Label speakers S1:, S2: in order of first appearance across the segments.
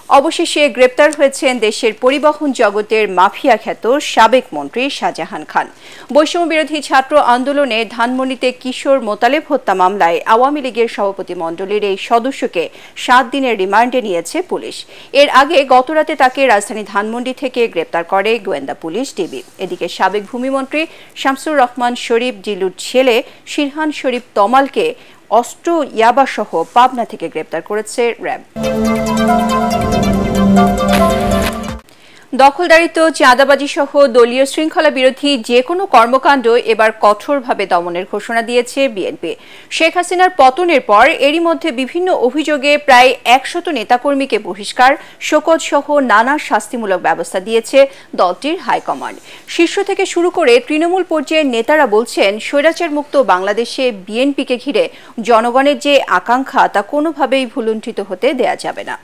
S1: অবশেষে গ্রেপ্তার হয়েছেন দেশের পরিবহন জগতের মাফিয়া খ্যাত সাবেক মন্ত্রী শাহজাহান খান। বৈষম্য বিরোধী ছাত্র আন্দোলনে ধানমন্ডিতে কিশোর মোতালেব হত্যা মামলায় আওয়ামী লীগের সভাপতি মণ্ডলীর এই সদস্যকে 7 দিনের রিমান্ডে নিয়েছে পুলিশ। এর আগে গতরাতে তাকে রাজধানী ধানমন্ডি থেকে গ্রেপ্তার করে গোয়েন্দা পুলিশ ডিবি। এদিকে সাবেক ভূমিমন্ত্রী শামসুর রহমান শরীফ জিলুর ছেলে শিরহান শরীফ তমালকে অস্ত্র ইয়াবাসহ পাবনা থেকে গ্রেপ্তার করেছে র্যাব। দখলদারিত্ব, চাঁদাবাজি সহ দলীয় শৃঙ্খলা বিরোধী যে কোনো কর্মকাণ্ড এবার কঠোরভাবে দমনের ঘোষণা দিয়েছে বিএনপি। শেখ হাসিনার পতনের পর এরই মধ্যে বিভিন্ন অভিযোগে প্রায় 100 নেতাকর্মীকে বহিষ্কার, শোকজ সহ নানা শাস্তিমূলক ব্যবস্থা দিয়েছে দলটির হাইকমান্ড। শীর্ষ থেকে শুরু করে তৃণমূল পর্যায়ের নেতারা বলছেন, স্বৈরাচার মুক্ত বাংলাদেশে বিএনপিকে ঘিরে জনগণের যে আকাঙ্ক্ষা তা কোনোভাবেই ভুলুণ্ঠিত হতে দেয়া যাবে না।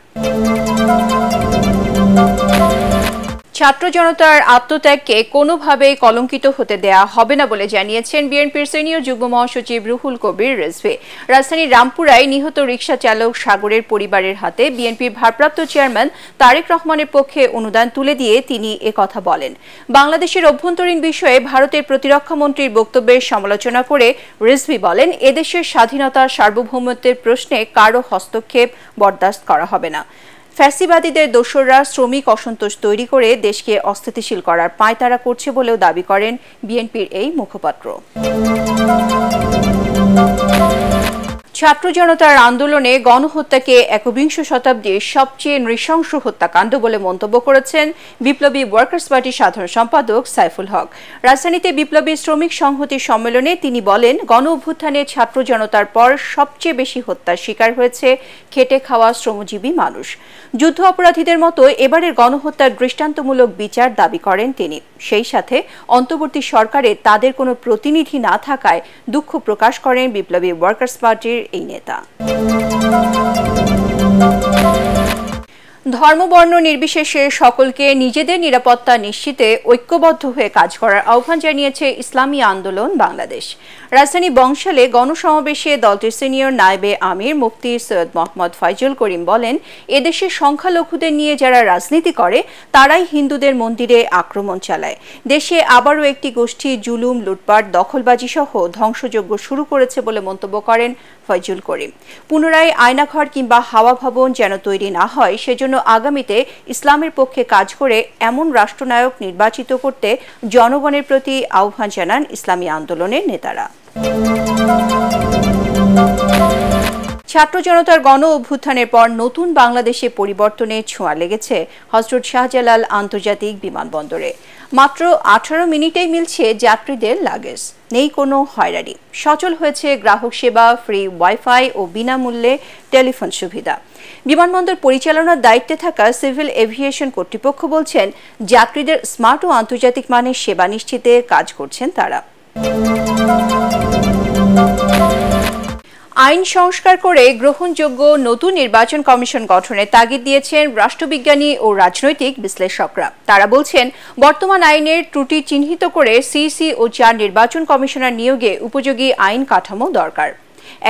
S1: ছাত্র জনতার আত্মত্যাগকে কোনোভাবেই কলঙ্কিত হতে দেয়া হবে না বলে জানিয়েছেন বিএনপির সিনিয়র যুগ্ম মহাসচিব রুহুল কবির রিজভী। রাজধানীর রামপুরায় নিহত রিকশা চালক সাগরের পরিবারের হাতে বিএনপির ভারপ্রাপ্ত চেয়ারম্যান তারেক রহমানের পক্ষে অনুদান তুলে দিয়ে তিনি একথা বলেন। বাংলাদেশের অভ্যন্তরীণ বিষয়ে ভারতের প্রতিরক্ষা মন্ত্রীর বক্তব্যের সমালোচনা করে রিজভী বলেন, এদেশের স্বাধীনতার সার্বভৌমত্বের প্রশ্নে কারো হস্তক্ষেপ বরদাস্ত করা হবে না। ফ্যাসিবাদীদের দোসররা শ্রমিক অসন্তোষ তৈরি করে দেশকে অস্থিতিশীল করার পাঁয়তারা করছে বলেও দাবি করেন বিএনপির এই মুখপাত্র। ছাত্র জনতার আন্দোলনে গণহত্যাকে একবিংশ শতাব্দীর সবচেয়ে নৃশংস হত্যাকাণ্ড বলে মন্তব্য করেছেন বিপ্লবী ওয়ার্কার্স পার্টির সাধারণ সম্পাদক সাইফুল হক। রাজধানীতে বিপ্লবী শ্রমিক সংহতির সম্মেলনে তিনি বলেন, গণ অভ্যুত্থানে ছাত্র জনতার পর সবচেয়ে বেশি হত্যার শিকার হয়েছে খেটে খাওয়া শ্রমজীবী মানুষ। যুদ্ধ অপরাধীদের মতো এবারের গণহত্যার দৃষ্টান্তমূলক বিচার দাবি করেন তিনি। সেই সাথে অন্তর্বর্তী সরকারে তাদের কোনো প্রতিনিধি না থাকায় দুঃখ প্রকাশ করেন বিপ্লবী ওয়ার্কার্স পার্টির এই নেতা। ধর্মবর্ণ নির্বিশেষে সকলকে নিজেদের নিরাপত্তা নিশ্চিতে ঐক্যবদ্ধ হয়ে কাজ করার আহ্বান জানিয়েছে ইসলামী আন্দোলন বাংলাদেশ। রাজধানী বংশালে গণসমাবেশে দলটির সিনিয়র নায়েবে আমির মুফতি সৈয়দ মোহাম্মদ ফয়জুল করিম বলেন, এদেশের সংখ্যালঘুদের নিয়ে যারা রাজনীতি করে তারাই হিন্দুদের মন্দিরে আক্রমণ চালায়। দেশে আবারও একটি গোষ্ঠী জুলুম, লুটপাট, দখলবাজি সহ ধ্বংসযজ্ঞ শুরু করেছে বলে মন্তব্য করেন ফয়জুল করিম। পুনরায় আয়নাঘর কিংবা হাওয়া ভবন যেন তৈরি না হয় সেজন্য আগামীতে ইসলামের পক্ষে কাজ করে এমন রাষ্ট্রনায়ক নির্বাচিত করতে জনগণের প্রতি আহ্বান জানান ইসলামী আন্দোলনের নেতারা। ছাত্র জনতার গণ অভ্যুত্থানের পর নতুন বাংলাদেশে পরিবর্তনের ছোঁয়া লেগেছে হযরত শাহজালাল আন্তর্জাতিক বিমানবন্দরে। মাত্র 18 মিনিটেই মিলছে যাত্রীদের লাগেজ, নেই কোনো হয়রানি। সচল হয়েছে গ্রাহক সেবা, ফ্রি ওয়াইফাই ও বিনামূল্যে টেলিফোন সুবিধা। বিমানবন্দর পরিচালনার দায়িত্বে থাকা সিভিল এভিয়েশন কর্তৃপক্ষ বলছেন, যাত্রীদের স্মার্ট ও আন্তর্জাতিক মানের সেবা নিশ্চিতে কাজ করছেন তারা। আইন সংস্কার করে গ্রহণযোগ্য নতুন নির্বাচন কমিশন গঠনের তাগিদ দিয়েছেন রাষ্ট্রবিজ্ঞানী ও রাজনৈতিক বিশ্লেষকরা। তারা বলছেন, বর্তমান আইনের ত্রুটি চিহ্নিত করে সিইসি ও 4 নির্বাচন কমিশনার নিয়োগে উপযোগী আইন কাঠামো দরকার।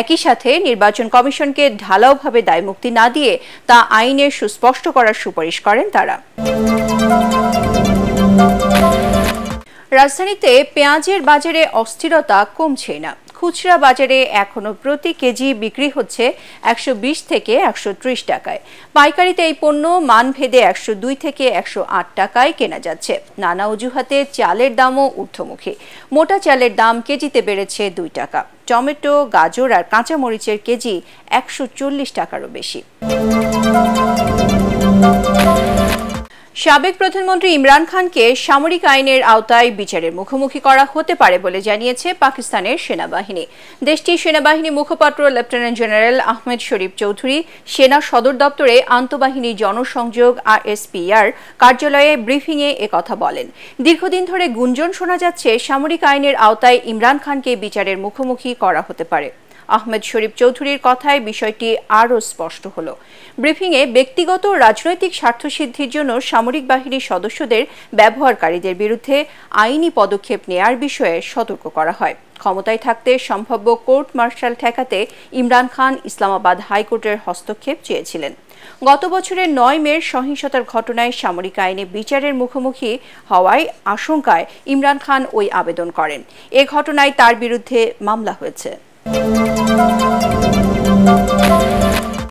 S1: একই সাথে নির্বাচন কমিশনকে ঢালাওভাবে দায়মুক্তি না দিয়ে তা আইনে সুস্পষ্ট করার সুপারিশ করেন তারা। রাজধানীতে পেঁয়াজের বাজারে অস্থিরতা কমছে না। খুচরা বাজারে এখনো প্রতি কেজি বিক্রি হচ্ছে 120 থেকে 130 টাকায়। পাইকারিতে এই পণ্য মানভেদে 102 থেকে 108 টাকায় কেনা যাচ্ছে। নানা অজুহাতে চালের দামও ঊর্ধ্বমুখী। মোটা চালের দাম কেজিতে বেড়েছে 2 টাকা। টমেটো, গাজর আর কাঁচামরিচের কেজি 140 টাকারও বেশি। সাবেক প্রধানমন্ত্রী ইমরান খানকে সামরিক আইনের আওতায় বিচারের মুখোমুখি করা হতে পারে বলে জানিয়েছে পাকিস্তানের সেনাবাহিনী। দেশটির সেনাবাহিনী মুখপাত্র লেফটেন্যান্ট জেনারেল আহমেদ শরীফ চৌধুরী সেনা সদর দপ্তরে আন্তঃবাহিনী জনসংযোগ আরএসপিআর কার্যালয়ে ব্রিফিংয়ে একথা বলেন। দীর্ঘদিন ধরে গুঞ্জন শোনা যাচ্ছে সামরিক আইনের আওতায় ইমরান খানকে বিচারের মুখোমুখি করা হতে পারে। আহমেদ শরীফ চৌধুরীর কথায় বিষয়টি আরও স্পষ্ট হল। ব্রিফিংয়ে ব্যক্তিগত রাজনৈতিক স্বার্থসিদ্ধির জন্য সামরিক বাহিনীর সদস্যদের ব্যবহারকারীদের বিরুদ্ধে আইনি পদক্ষেপ নেয়ার বিষয়ে সতর্ক করা হয়। ক্ষমতায় থাকতে সম্ভাব্য কোর্ট মার্শাল ঠেকাতে ইমরান খান ইসলামাবাদ হাইকোর্টের হস্তক্ষেপ চেয়েছিলেন। গত বছরের ৯ মে সহিংসতার ঘটনায় সামরিক আইনে বিচারের মুখোমুখি হওয়ায় আশঙ্কায় ইমরান খান ওই আবেদন করেন। এ ঘটনায় তার বিরুদ্ধে মামলা হয়েছে।